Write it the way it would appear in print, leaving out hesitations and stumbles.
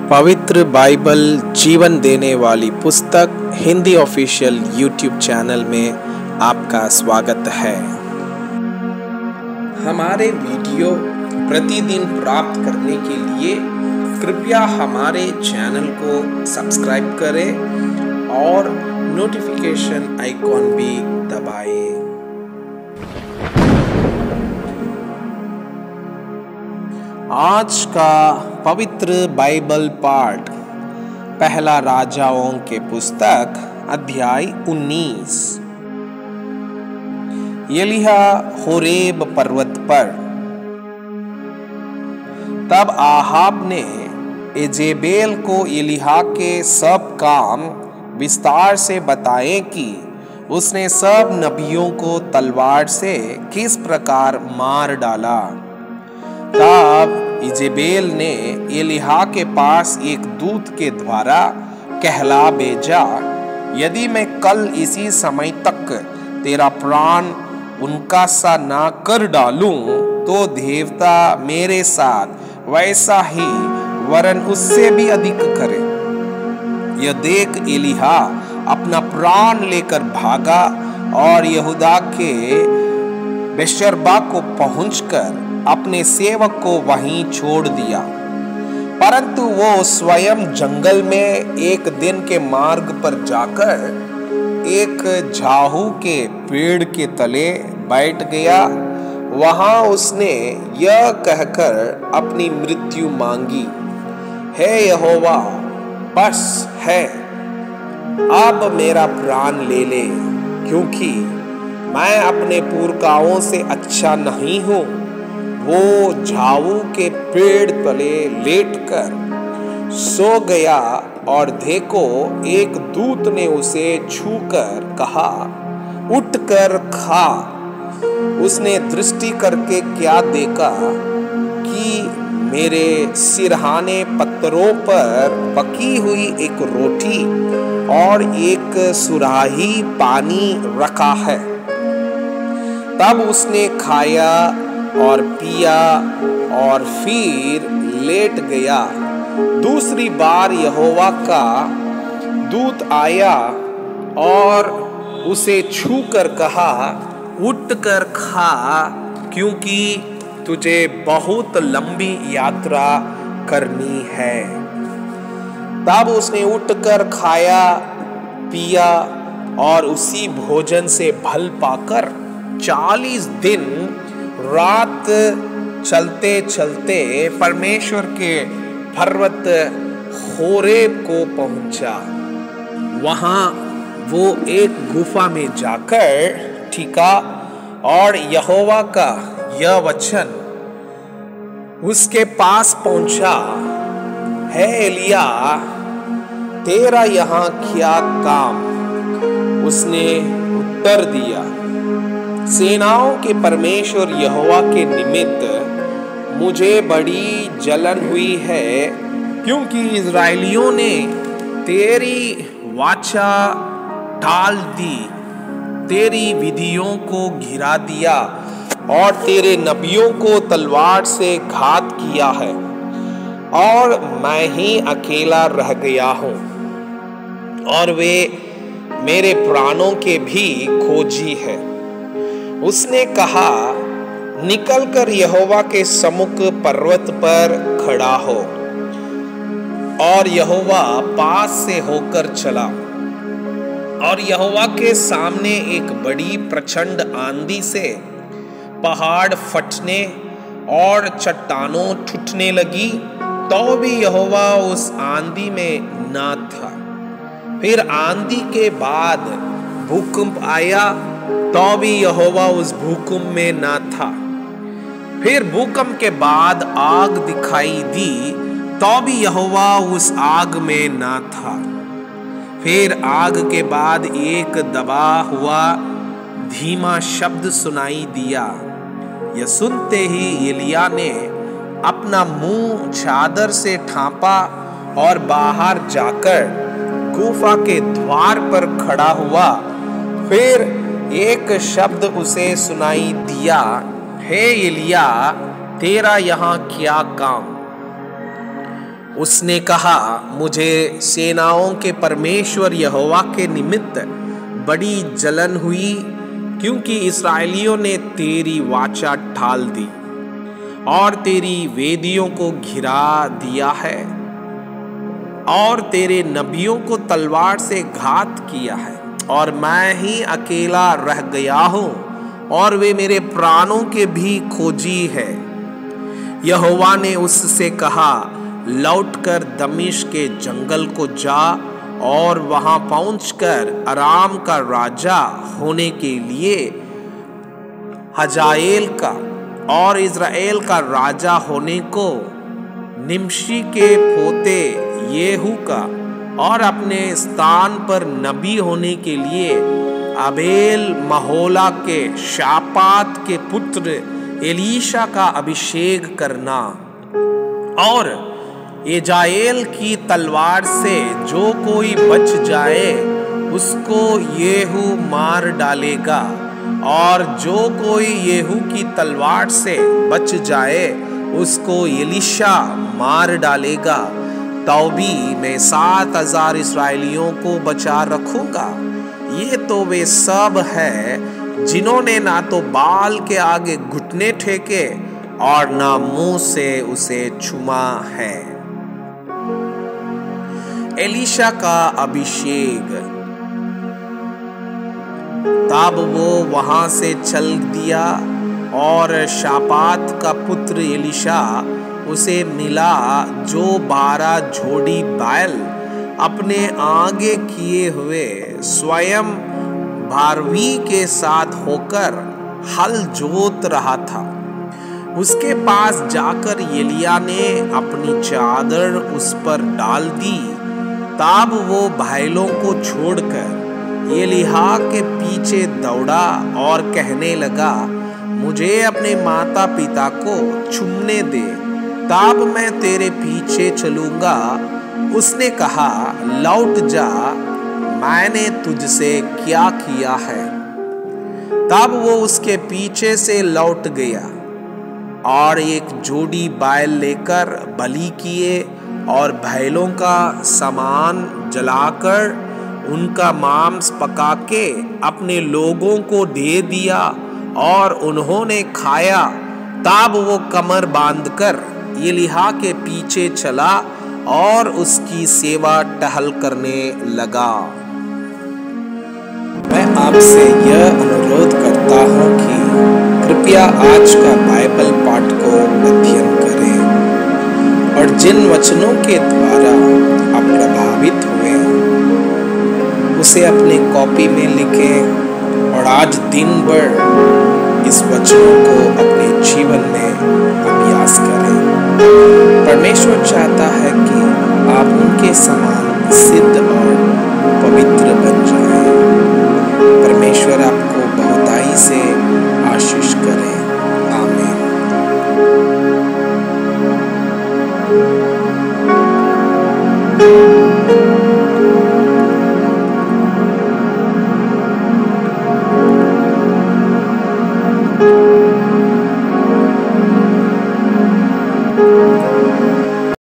पवित्र बाइबल जीवन देने वाली पुस्तक हिंदी ऑफिशियल यूट्यूब चैनल में आपका स्वागत है। हमारे वीडियो प्रतिदिन प्राप्त करने के लिए कृपया हमारे चैनल को सब्सक्राइब करें और नोटिफिकेशन आइकॉन भी दबाएं। आज का पवित्र बाइबल पाठ पहला राजाओं के पुस्तक अध्याय 19। एलिया होरेब पर्वत पर। तब आहाब ने इजेबेल को एलिया के सब काम विस्तार से बताए कि उसने सब नबियों को तलवार से किस प्रकार मार डाला। तब इजेबेल ने एलिया के पास एक दूत के द्वारा कहला भेजा, यदि मैं कल इसी समय तक तेरा प्राण उनका सा ना कर डालूं, तो देवता मेरे साथ वैसा ही वरन उससे भी अधिक करे। यह देख एलिया अपना प्राण लेकर भागा और यहूदा के बेशर्बा को पहुंचकर अपने सेवक को वहीं छोड़ दिया। परंतु वो स्वयं जंगल में एक दिन के मार्ग पर जाकर एक झाहू के पेड़ के तले बैठ गया। वहां उसने यह कहकर अपनी मृत्यु मांगी, हे यहोवा, बस है, अब मेरा प्राण ले ले, क्योंकि मैं अपने पुरखाओं से अच्छा नहीं हूं। वो झाऊ के पेड़ तले लेटकर सो गया और देखो, एक दूत ने उसे छूकर कहा, उठकर खा। उसने दृष्टि करके क्या देखा कि मेरे सिरहाने पत्थरों पर पकी हुई एक रोटी और एक सुराही पानी रखा है। तब उसने खाया और पिया और फिर लेट गया। दूसरी बार यहोवा का दूत आया और उसे छूकर कहा, उठकर खा, क्योंकि तुझे बहुत लंबी यात्रा करनी है। तब उसने उठकर खाया पिया और उसी भोजन से भल पाकर 40 दिन रात चलते चलते परमेश्वर के पर्वत होरेब को पहुंचा। वहां वो एक गुफा में जाकर टिका और यहोवा का यह वचन उसके पास पहुंचा, हे एलिया, तेरा यहां क्या काम? उसने उत्तर दिया, सेनाओं के परमेश्वर यहोवा के निमित्त मुझे बड़ी जलन हुई है, क्योंकि इज़राइलियों ने तेरी वाचा टाल दी, तेरी विधियों को गिरा दिया और तेरे नबियों को तलवार से घात किया है, और मैं ही अकेला रह गया हूं, और वे मेरे प्राणों के भी खोजी है। उसने कहा, निकलकर यहोवा के सम्मुख पर्वत पर खड़ा हो। और यहोवा पास से होकर चला, और यहोवा के सामने एक बड़ी प्रचंड आंधी से पहाड़ फटने और चट्टानों टूटने लगी, तो भी यहोवा उस आंधी में ना था। फिर आंधी के बाद भूकंप आया, तो भी यहोवा उस भूकंप में ना था। फिर भूकंप के बाद आग दिखाई दी, तो भी यहोवा उस आग में ना था। फिर आग के बाद एक दबा हुआ धीमा शब्द सुनाई दिया। यह सुनते ही एलिया ने अपना मुंह चादर से ढांपा और बाहर जाकर गुफा के द्वार पर खड़ा हुआ। फिर एक शब्द उसे सुनाई दिया, हे एलिया, तेरा यहाँ क्या काम? उसने कहा, मुझे सेनाओं के परमेश्वर यहोवा के निमित्त बड़ी जलन हुई, क्योंकि इस्राएलियों ने तेरी वाचा ठाल दी और तेरी वेदियों को घिरा दिया है और तेरे नबियों को तलवार से घात किया है, और मैं ही अकेला रह गया हूँ और वे मेरे प्राणों के भी खोजी है। यहोवा ने उससे कहा, लौटकर दमिश्क के जंगल को जा और वहां पहुंचकर अराम का राजा होने के लिए हजाएल का और इज़राइल का राजा होने को निम्शी के पोते येहू का और अपने स्थान पर नबी होने के लिए अबेल महोला के शापात के पुत्र एलीशा का अभिषेक करना, और यजाएल की तलवार से जो कोई बच जाए उसको येहू मार डालेगा, और जो कोई येहू की तलवार से बच जाए उसको एलीशा मार डालेगा। तो भी मैं 7,000 इस्राएलियों को बचा रखूंगा। ये तो वे सब हैं जिन्होंने ना तो बाल के आगे घुटने टेके और ना मुंह से उसे छुआ है। एलीशा का अभिषेक। तब वो वहां से चल दिया और शापात का पुत्र एलीशा उसे मिला, जो 12 जोड़ी बैल अपने आगे किए हुए स्वयं भारवी के साथ होकर हल जोत रहा था। उसके पास जाकर एलिया ने अपनी चादर उस पर डाल दी। तब वो भाइयों को छोड़कर एलीहा के पीछे दौड़ा और कहने लगा, मुझे अपने माता पिता को चूमने दे, तब मैं तेरे पीछे चलूंगा। उसने कहा, लौट जा, मैंने तुझसे क्या किया है। तब वो उसके पीछे से लौट गया और एक जोड़ी बैल लेकर बलि किए और बैलों का सामान जलाकर उनका मांस पका के अपने लोगों को दे दिया और उन्होंने खाया। तब वो कमर बांधकर एलीहा के पीछे चला और उसकी सेवा टहल करने लगा। मैं आपसे यह अनुरोध करता हूँ कि कृपया आज का बाइबल पाठ को अध्ययन करें और जिन वचनों के द्वारा आप प्रभावित हुए उसे अपने कॉपी में लिखें और आज दिन भर इस वचनों को अपने जीवन में अभ्यास करें। परमेश्वर चाहता है कि आप उनके समान सिद्ध और